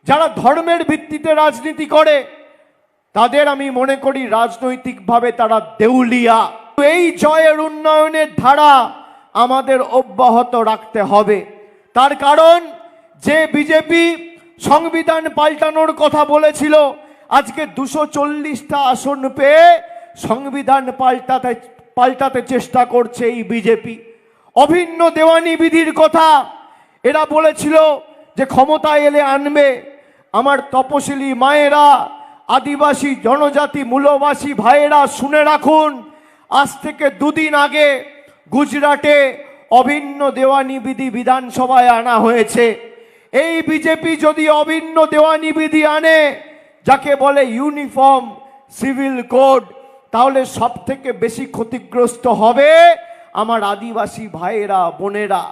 যারা ধর্মের ভিত্তিতে রাজনীতি করে তাদের আমি মনে করি রাজনৈতিকভাবে তারা দেউলিয়া। এই জয়ের উন্নয়নের ধারা আমাদের অব্যাহত রাখতে হবে। তার কারণ যে বিজেপি সংবিধান পাল্টানোর কথা বলেছিল, আজকে 240টা আসন পেয়ে সংবিধান পাল্টাতে চেষ্টা করছে এই বিজেপি। অভিন্ন দেওয়ানি বিধির কথা এরা বলেছিল যে ক্ষমতায় এলে আনবে। আমার তপশিলি মায়েরা, আদিবাসী জনজাতি মূলবাসী ভাইয়েরা শুনে রাখুন, আজ থেকে দুদিন আগে গুজরাটে অভিন্ন দেওয়ানি বিধি বিধানসভায় আনা হয়েছে। এই বিজেপি যদি অভিন্ন দেওয়ানি বিধি আনে, যাকে বলে ইউনিফর্ম সিভিল কোড, তাহলে সব থেকে বেশি ক্ষতিগ্রস্ত হবে আমার আদিবাসী ভাইয়েরা বোনেরা।